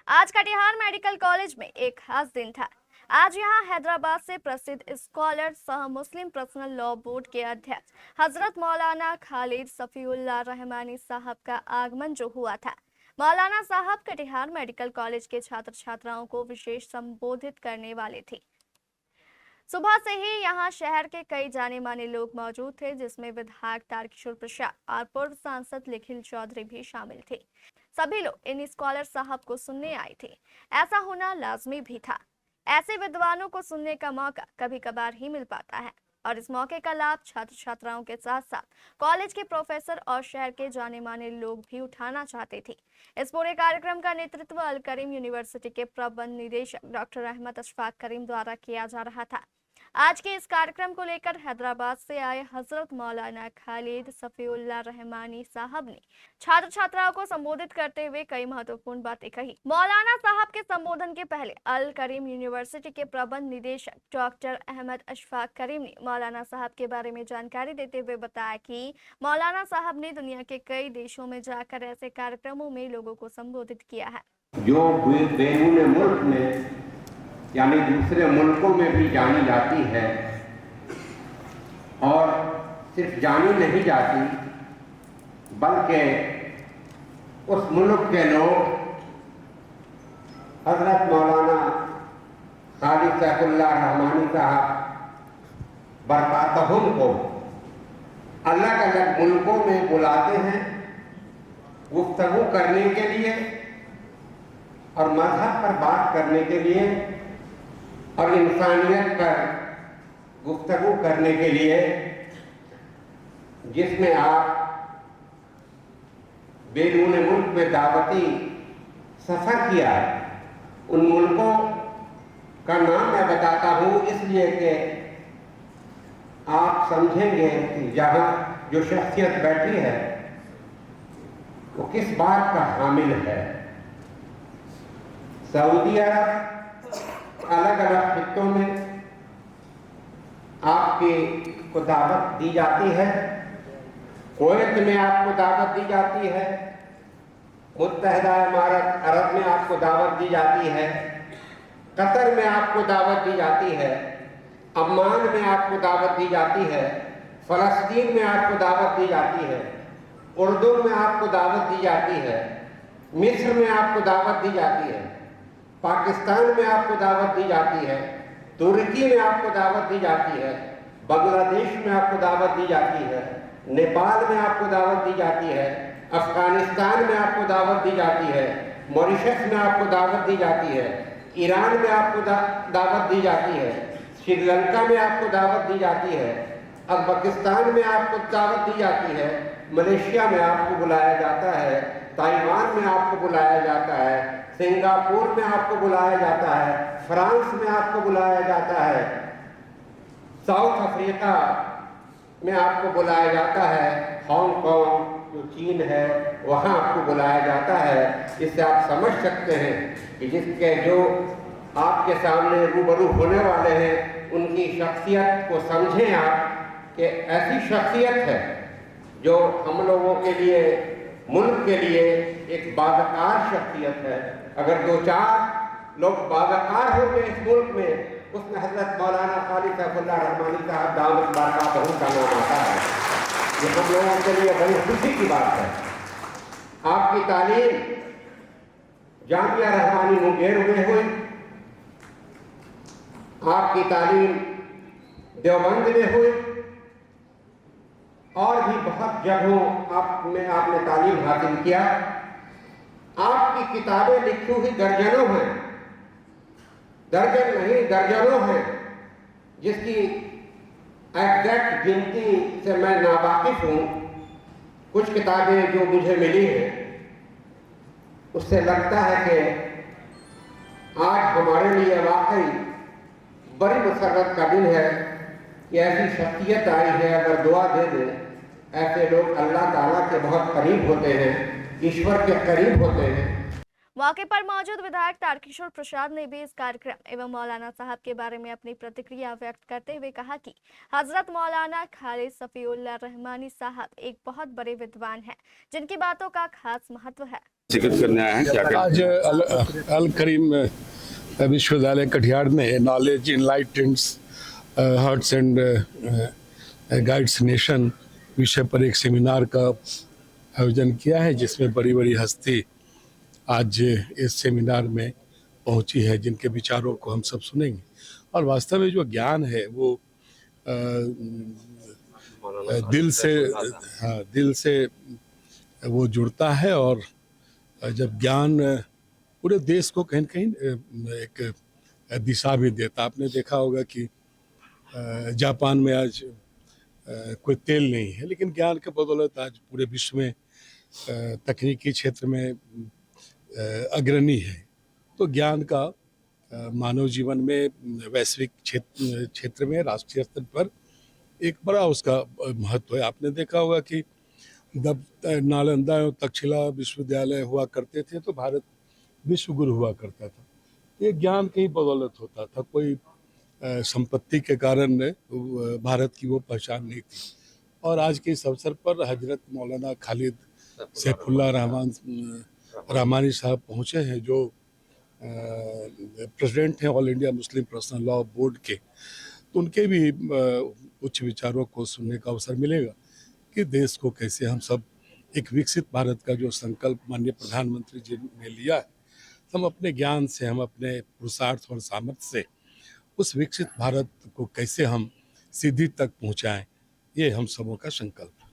आज Katihar medical college में एक खास दिन था। आज यहाँ हैदराबाद से प्रसिद्ध स्कॉलर सह मुस्लिम पर्सनल लॉ बोर्ड के अध्यक्ष हजरत मौलाना खालिद सफीउल्लाह रहमानी साहब का आगमन जो हुआ था। मौलाना साहब कटिहार मेडिकल कॉलेज के छात्र छात्राओं को विशेष संबोधित करने वाले थे। सुबह से ही यहाँ शहर के कई जाने माने लोग मौजूद थे, जिसमें विधायक तारकिशोर प्रसाद और पूर्व सांसद निखिल चौधरी भी शामिल थे। सभी लोग इन स्कॉलर साहब को सुनने आए थे। ऐसा होना लाजमी भी था। ऐसे विद्वानों को सुनने का मौका कभी कभार ही मिल पाता है और इस मौके का लाभ छात्र छात्राओं के साथ साथ कॉलेज के प्रोफेसर और शहर के जाने माने लोग भी उठाना चाहते थे। इस पूरे कार्यक्रम का नेतृत्व अल करीम यूनिवर्सिटी के प्रबंध निदेशक डॉक्टर अहमद अशफाक करीम द्वारा किया जा रहा था। आज के इस कार्यक्रम को लेकर हैदराबाद से आए हजरत मौलाना खालिद सफीउल्लाह रहमानी साहब ने छात्र छात्राओं को संबोधित करते हुए कई महत्वपूर्ण बातें कही। मौलाना साहब के संबोधन के पहले अल करीम यूनिवर्सिटी के प्रबंध निदेशक डॉक्टर अहमद अशफाक करीम ने मौलाना साहब के बारे में जानकारी देते हुए बताया कि मौलाना साहब ने दुनिया के कई देशों में जाकर ऐसे कार्यक्रमों में लोगों को संबोधित किया है जो बैरून मुल्क में यानी दूसरे मुल्कों में भी जानी जाती है और सिर्फ जानी नहीं जाती बल्कि उस मुल्क के लोग हजरत मौलाना खालिद सफीउल्लाह रहमानी साहब बरकातहुम को अलग अलग मुल्कों में बुलाते हैं गुफ्तगू करने के लिए और मजहब पर बात करने के लिए और इंसानियत पर गुफ्तगू करने के लिए, जिसमें आप बैरून मुल्क में दावती सफ़र किया है। उन मुल्कों का नाम मैं बताता हूँ इसलिए कि आप समझेंगे कि जहाँ जो शख्सियत बैठी है वो किस बात का हामिल है। सऊदी अरब अलग अलग खित्तों में आपकी को दावत दी जाती है। कुवैत में आपको दावत दी जाती है। मुत्तहिदा इमारत अरब में आपको दावत दी जाती है। कतर में आपको दावत दी जाती है। अम्मान में आपको दावत दी जाती है। फ़लस्तीन में आपको दावत दी जाती है। उर्दू में आपको दावत दी जाती है। मिस्र में आपको दावत दी जाती है। पाकिस्तान में आपको दावत दी जाती है। तुर्की में आपको दावत दी जाती है। बांग्लादेश में आपको दावत दी जाती है। नेपाल में आपको दावत दी जाती है। अफगानिस्तान में आपको दावत दी जाती है। मॉरिशस में आपको दावत दी जाती है। ईरान में आपको दावत दी जाती है। श्रीलंका में आपको दावत दी जाती है। अज़बकिस्तान में आपको दावत दी जाती है। मलेशिया में आपको बुलाया जाता है। ताइवान में आपको बुलाया जाता है। सिंगापुर में आपको बुलाया जाता है। फ्रांस में आपको बुलाया जाता है। साउथ अफ्रीका में आपको बुलाया जाता है। हांगकांग जो चीन है वहाँ आपको बुलाया जाता है। इससे आप समझ सकते हैं कि जिसके जो आपके सामने रूबरू होने वाले हैं उनकी शख्सियत को समझें आप कि ऐसी शख्सियत है जो हम लोगों के लिए मुल्क के लिए एक बावकार शख्सियत है। अगर दो चार लोग बावकार होंगे इस मुल्क में उसमें हजरत मौलाना खालिद सफीउल्लाह रहमानी साहब दामत बरकातहुम का नाम आता है। ये हम लोगों के लिए बड़ी खुशी की बात है। आपकी तालीम जामिया रहमानी मुंगेर में हुई। आपकी तालीम देवबंद में हुई और भी बहुत जगहों आपने तालीम हासिल किया। आपकी किताबें लिखी हुई दर्जनों हैं, दर्जन नहीं दर्जनों हैं, जिसकी एग्जैक्ट गिनती से मैं नावाकिफ हूँ। कुछ किताबें जो मुझे मिली हैं उससे लगता है कि आज हमारे लिए वाकई बड़ी मुसर्रत का दिन है कि ऐसी शख्सियत आई है। अगर दुआ दे दे, ऐसे लोग अल्लाह ताला के बहुत करीब होते हैं, ईश्वर के करीब होते हैं। मौके पर मौजूद विधायक तारकिशोर प्रसाद ने भी इस कार्यक्रम एवं मौलाना साहब के बारे में अपनी प्रतिक्रिया व्यक्त करते हुए कहा कि हजरत मौलाना खालिद सफीउल्लाह रहमानी साहब एक बहुत बड़े विद्वान हैं, जिनकी बातों का खास महत्व है। जिक्र करने आए हैं, क्या क्या आज अल करीम विश्वविद्यालय कटिहार ने knowledge enlightens hearts and guides nation विषय पर एक सेमिनार का आयोजन किया है, जिसमें बड़ी बड़ी हस्ती आज इस सेमिनार में पहुंची है, जिनके विचारों को हम सब सुनेंगे। और वास्तव में जो ज्ञान है वो दिल से वो जुड़ता है, और जब ज्ञान पूरे देश को कहीं न कहीं एक दिशा भी देता। आपने देखा होगा कि जापान में आज कोई तेल नहीं है, लेकिन ज्ञान के बदौलत आज पूरे विश्व में तकनीकी क्षेत्र में अग्रणी है। तो ज्ञान का मानव जीवन में वैश्विक क्षेत्र में राष्ट्रीय स्तर पर एक बड़ा उसका महत्व है। आपने देखा होगा कि जब नालंदा और तक्षशिला विश्वविद्यालय हुआ करते थे तो भारत विश्व गुरु हुआ करता था। ये ज्ञान की बदौलत होता था, कोई संपत्ति के कारण भारत की वो पहचान नहीं थी। और आज के इस अवसर पर हजरत मौलाना खालिद सैफुल्लाह रहमानी साहब पहुँचे हैं, जो प्रेसिडेंट हैं all India Muslim personal law board के। तो उनके भी उच्च विचारों को सुनने का अवसर मिलेगा कि देश को कैसे हम सब एक विकसित भारत का जो संकल्प माननीय प्रधानमंत्री जी ने लिया है, हम अपने ज्ञान से, हम अपने पुरुषार्थ और सामर्थ्य से उस विकसित भारत को कैसे हम सिद्धि तक पहुंचाएं, ये हम सबों का संकल्प है।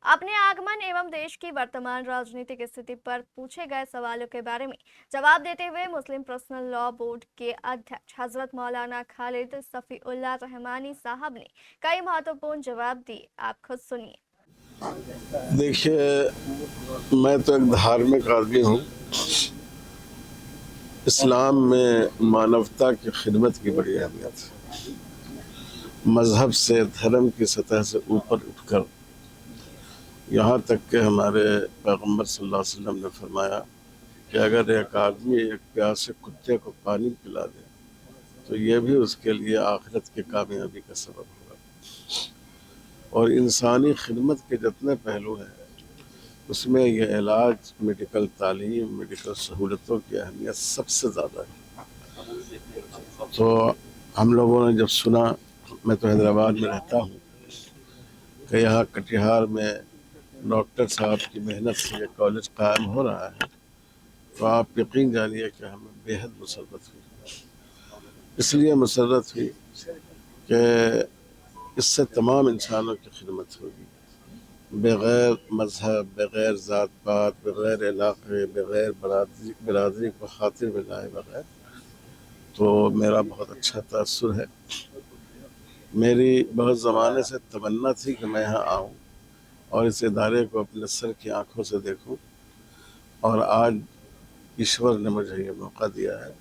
अपने आगमन एवं देश की वर्तमान राजनीतिक स्थिति पर पूछे गए सवालों के बारे में जवाब देते हुए मुस्लिम पर्सनल लॉ बोर्ड के अध्यक्ष हजरत मौलाना खालिद सफीउल्लाह रहमानी साहब ने कई महत्वपूर्ण जवाब दिए। आप खुद सुनिए। देखिए, मैं तो एक धार्मिक आदमी हूँ। इस्लाम में मानवता की खिदमत की बड़ी अहमियत है। मजहब से, धर्म की सतह से ऊपर उठकर यहाँ तक कि हमारे पैगम्बर सल्लल्लाहु अलैहि वसल्लम ने फरमाया कि अगर एक आदमी एक प्यासे कुत्ते को पानी पिला दे तो ये भी उसके लिए आखिरत की कामयाबी का सबब होगा। और इंसानी खिदमत के जितने पहलू हैं उसमें यह इलाज, मेडिकल तालीम, मेडिकल सहूलतों की अहमियत सबसे ज़्यादा है। तो हम लोगों ने जब सुना, मैं तो हैदराबाद में रहता हूँ, कि यहाँ कटिहार में डॉक्टर साहब की मेहनत से ये कॉलेज कायम हो रहा है, तो आप यकीन जानिए कि हमें बेहद मुसर्रत हुई। इसलिए मुसर्रत हुई कि इससे तमाम इंसानों की खिदमत होगी, बग़ैर मज़हब, बग़ैर ज़ात पात, बग़ैर इलाक़े, बग़ैर बरादरी को खातिर में लाए बग़ैर। तो मेरा बहुत अच्छा तासुर है। मेरी बहुत ज़माने से तमन्ना थी कि मैं यहाँ आऊँ और इस इदारे को अपने सर की आंखों से देखूं, और आज ईश्वर ने मुझे ये मौका दिया है।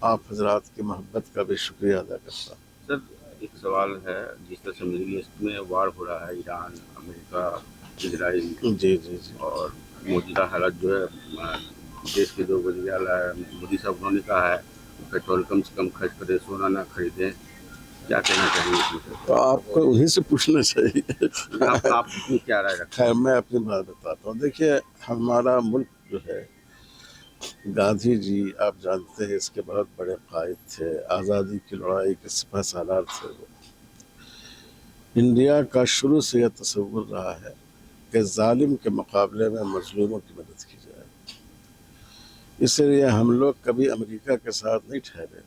आप हजरात की मोहब्बत का भी शुक्रिया अदा करता हूँ। सर, एक सवाल है, जिस तरह से मिडिल ईस्ट में वार हो रहा है, ईरान, अमेरिका, इजराइल, जी जी जी, और मौजूदा हालत जो है, देश के जो वज़ीर आला है मोदी साहब, उन्होंने कहा है पेट्रोल कम से कम खर्च करें, सोना ना खरीदें, क्या कहना चाहिए? तो आपको उन्हीं से पूछना चाहिए। आप क्या राय रखते खैर, मैं अपनी बात बताता हूँ। देखिए, हमारा मुल्क जो है, गांधी जी आप जानते हैं इसके बहुत बड़े कायद थे, आज़ादी की लड़ाई के सिपह सालार थे वो। इंडिया का शुरू से यह तसव्वुर रहा है कि जालिम के मुकाबले में मजलूमों की मदद की जाए। इसलिए हम लोग कभी अमेरिका के साथ नहीं ठहरे।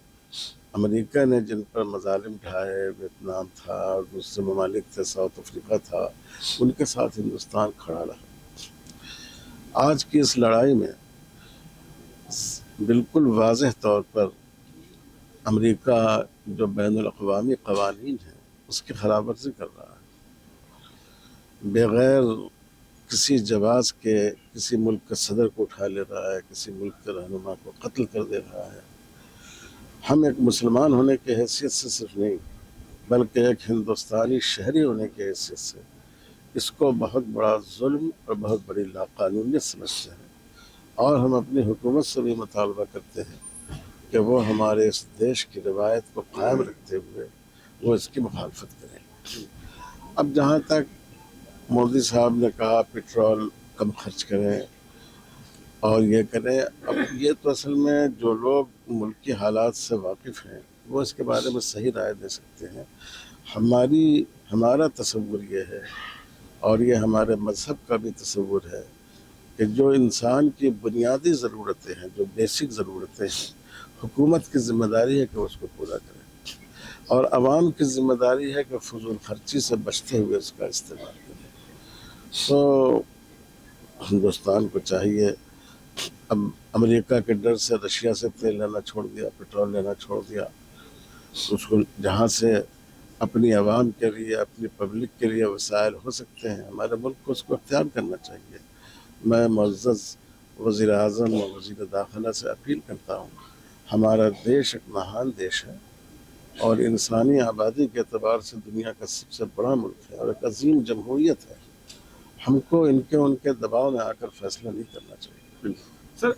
अमेरिका ने जिन पर मजालिम ढाए, वियतनाम था और दूसरे ममालिक थे, साउथ अफ्रीका था, उनके साथ हिंदुस्तान खड़ा रहा। आज की इस लड़ाई में बिल्कुल वाज़ेह तौर पर अमेरिका जो बैनुल अक़वामी क़वानीन है उसकी खिलाफ़वर्जी कर रहा है। बग़ैर किसी जवाज़ के किसी मुल्क के सदर को उठा ले रहा है, किसी मुल्क के रहनुमा को कत्ल कर दे रहा है। हम एक मुसलमान होने की हैसियत से सिर्फ नहीं, बल्कि एक हिंदुस्तानी शहरी होने की हैसियत से इसको बहुत बड़ा जुल्म और बहुत बड़ी लाक़ानूनियत समझते हैं। और हम अपनी हुकूमत से भी मुतालबा करते हैं कि वो हमारे इस देश की रिवायत को कायम रखते हुए वो इसकी मुखालफत करें। अब जहाँ तक मोदी साहब ने कहा पेट्रोल कम खर्च करें, اور یہ کریں. اب یہ تو اصل میں جو لوگ ملک کی حالات سے واقف ہیں وہ اس کے بارے میں صحیح رائے دے سکتے ہیں. ہمارا تصور یہ ہے اور یہ ہمارے مذہب کا بھی تصور ہے کہ جو انسان کی بنیادی ضرورتیں ہیں، جو بیسک ضرورتیں ہیں، حکومت کی ذمہ داری ہے کہ اس کو پورا کرے اور عوام کی ذمہ داری ہے کہ فضول خرچی سے بچتے ہوئے اس کا استعمال کرے. تو ہندوستان کو چاہیے، اب امریکہ کے ڈر سے رشیا سے تیل لینا چھوڑ دیا، پیٹرول لینا چھوڑ دیا. اس کو جہاں سے اپنی عوام کے لیے، اپنی پبلک کے لیے وسائل ہو سکتے ہیں، ہمارے ملک کو اس کو اختیار کرنا چاہیے. میں معزز وزیر اعظم اور وزیر داخلہ سے اپیل کرتا ہوں، ہمارا دیش ایک مہان دیش ہے اور انسانی آبادی کے اعتبار سے دنیا کا سب سے بڑا ملک ہے اور ایک عظیم جمہوریت ہے. ہم کو ان کے دباؤ میں آ کر فیصلہ نہیں کرنا چاہیے. سر،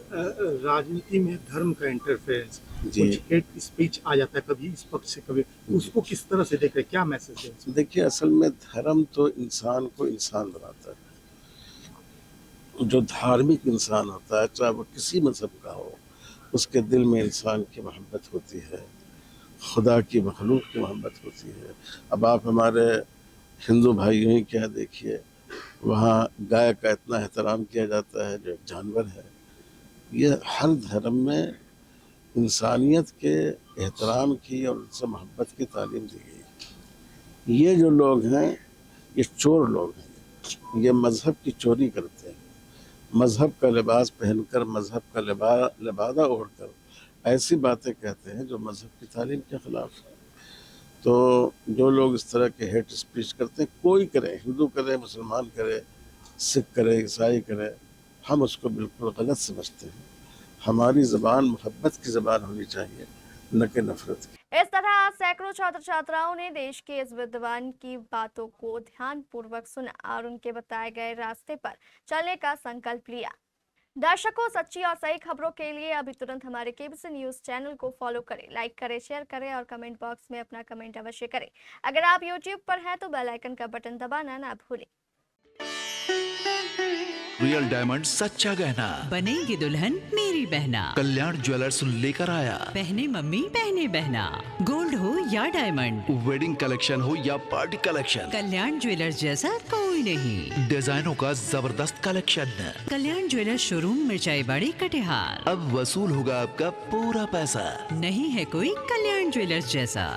راجنیتی میں دھرم کا انٹرفیئرنس، جی. کچھ ہیٹ اسپیچ آ جاتا ہے کبھی اس پکش سے کبھی، اس کو کس طرح سے دیکھ رہے ہیں، کیا میسج ہے؟ دیکھیے، اصل میں دھرم تو انسان کو انسان بناتا ہے. جو دھارمک انسان ہوتا ہے، چاہے وہ کسی مذہب کا ہو، اس کے دل میں انسان کی محبت ہوتی ہے، خدا کی مخلوق کی محبت ہوتی ہے. اب آپ ہمارے ہندو بھائیوں ہی کیا دیکھیے، وہاں گائے کا اتنا احترام کیا جاتا ہے جو ایک جانور ہے. یہ ہر دھرم میں انسانیت کے احترام کی اور ان سے محبت کی تعلیم دی گئی. یہ جو لوگ ہیں یہ چور لوگ ہیں، یہ مذہب کی چوری کرتے ہیں. مذہب کا لباس پہن کر، مذہب کا لبادہ اوڑھ کر ایسی باتیں کہتے ہیں جو مذہب کی تعلیم کے خلاف ہے. تو جو لوگ اس طرح کے ہیٹ اسپیچ کرتے ہیں، کوئی کرے، ہندو کرے، مسلمان کرے، سکھ کرے، عیسائی کرے، ہم اس کو بالکل غلط سمجھتے ہیں. ہماری زبان محبت کی زبان ہونی چاہیے، نہ کہ نفرت کی. اس طرح سینکڑوں چھاتر چھاتراؤں نے دیش کے اس ودوان کی باتوں کو دھیان پوروک سنا اور ان کے بتائے گئے راستے پر چلنے کا سنکلپ لیا. درشکوں، سچی اور صحیح خبروں کے لیے ابھی ترنت ہمارے KBC نیوز چینل کو فالو کریں، لائک کریں، شیئر کریں اور کمنٹ باکس میں اپنا کمنٹ اوشیہ کریں. اگر آپ YouTube پر ہیں تو بیل آئیکن کا بٹن دبانا نہ بھولیں. ریئل ڈائمنڈ سچا گہنا، بنے گی دلہن میری بہنا. کلیان جویلرز لے کر آیا. پہنے ممی پہنے بہنا، گولڈ ہو یا ڈائمنڈ، ویڈنگ کلیکشن ہو یا پارٹی کلیکشن، کلیان جویلرز جیسا کوئی نہیں. ڈیزائنوں کا زبردست کلیکشن. کلیان جویلرز شو روم، مرچائی باڑی، کٹیہار. اب وصول ہوگا آپ کا پورا پیسہ. نہیں ہے کوئی کلیان جویلرز جیسا.